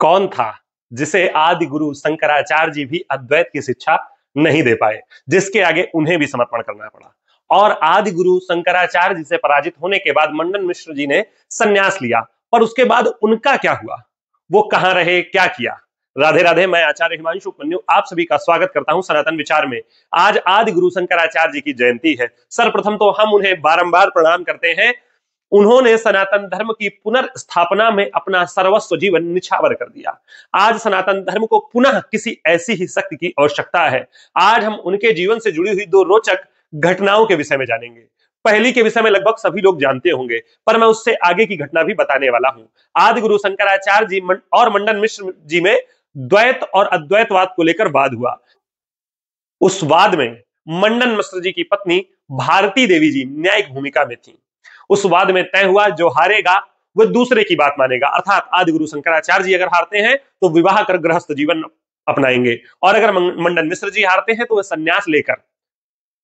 कौन था जिसे आदि गुरु शंकराचार्य जी भी अद्वैत की शिक्षा नहीं दे पाए, जिसके आगे उन्हें भी समर्पण करना पड़ा। और आदि गुरु शंकराचार्य जी से पराजित होने के बाद मंडन मिश्र जी ने संन्यास लिया, पर उसके बाद उनका क्या हुआ, वो कहां रहे, क्या किया। राधे राधे, मैं आचार्य हिमांशु उपमन्यु आप सभी का स्वागत करता हूं सनातन विचार में। आज आदि गुरु शंकराचार्य जी की जयंती है। सर्वप्रथम तो हम उन्हें बारंबार प्रणाम करते हैं। उन्होंने सनातन धर्म की पुनर्स्थापना में अपना सर्वस्व जीवन निछावर कर दिया। आज सनातन धर्म को पुनः किसी ऐसी ही शक्ति की आवश्यकता है। आज हम उनके जीवन से जुड़ी हुई दो रोचक घटनाओं के विषय में जानेंगे। पहली के विषय में लगभग सभी लोग जानते होंगे, पर मैं उससे आगे की घटना भी बताने वाला हूं। आदि गुरु शंकराचार्य जी और मंडन मिश्र जी में द्वैत और अद्वैतवाद को लेकर वाद हुआ। उस वाद में मंडन मिश्र जी की पत्नी भारती देवी जी न्यायिक भूमिका में थी। उस वाद में तय हुआ जो हारेगा वह दूसरे की बात मानेगा, अर्थात आदि गुरु शंकराचार्य जी अगर हारते हैं तो विवाह कर गृहस्थ जीवन अपनाएंगे, और अगर मंडन मिश्र जी हारते हैं तो वह संन्यास लेकर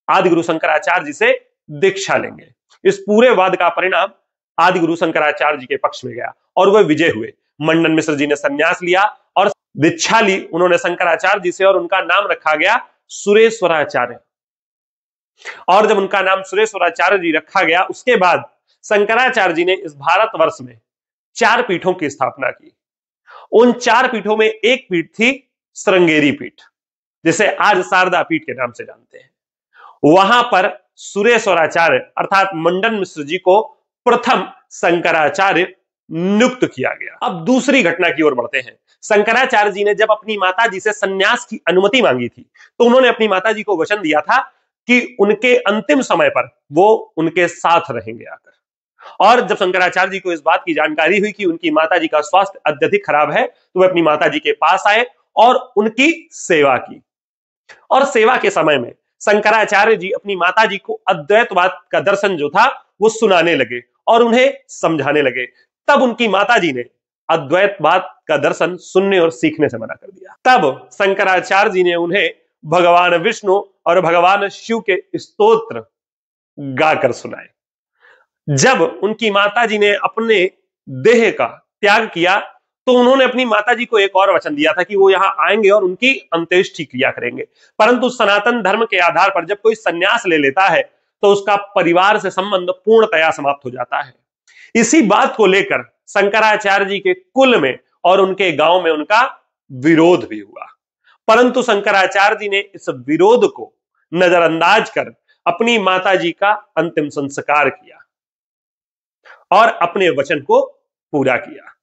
आदि गुरु शंकराचार्य जी से दीक्षा लेंगे। इस पूरे वाद का परिणाम आदि गुरु शंकराचार्य जी के पक्ष में गया और वह विजय हुए। मंडन मिश्र जी ने संन्यास लिया और दीक्षा ली उन्होंने शंकराचार्य जी से, और उनका नाम रखा गया सुरेश्वराचार्य। और जब उनका नाम सुरेश्वराचार्य जी रखा गया, उसके बाद शंकराचार्य जी ने इस भारतवर्ष में 4 पीठों की स्थापना की। उन 4 पीठों में एक पीठ थी श्रृंगेरी पीठ, जिसे आज शारदा पीठ के नाम से जानते हैं। वहां पर सुरेश्वराचार्य अर्थात मंडन मिश्र जी को प्रथम शंकराचार्य नियुक्त किया गया। अब दूसरी घटना की ओर बढ़ते हैं। शंकराचार्य जी ने जब अपनी माता जी से संन्यास की अनुमति मांगी थी, तो उन्होंने अपनी माता जी को वचन दिया था कि उनके अंतिम समय पर वो उनके साथ रहेंगे आकर। और जब शंकराचार्य जी को इस बात की जानकारी हुई कि उनकी माता जी का स्वास्थ्य अत्यधिक खराब है, तो वे अपनी माता जी के पास आए और उनकी सेवा की। और सेवा के समय में शंकराचार्य जी अपनी माता जी को अद्वैतवाद का दर्शन जो था वो सुनाने लगे और उन्हें समझाने लगे। तब उनकी माता जी ने अद्वैतवाद का दर्शन सुनने और सीखने से मना कर दिया। तब शंकराचार्य जी ने उन्हें भगवान विष्णु और भगवान शिव के स्तोत्र गाकर सुनाए। जब उनकी माताजी ने अपने देह का त्याग किया, तो उन्होंने अपनी माताजी को एक और वचन दिया था कि वो यहां आएंगे और उनकी अंत्येष्टि क्रिया करेंगे। परंतु सनातन धर्म के आधार पर जब कोई संन्यास ले लेता है तो उसका परिवार से संबंध पूर्णतया समाप्त हो जाता है। इसी बात को लेकर शंकराचार्य जी के कुल में और उनके गांव में उनका विरोध भी हुआ, परंतु शंकराचार्य जी ने इस विरोध को नजरअंदाज कर अपनी माताजी का अंतिम संस्कार किया और अपने वचन को पूरा किया।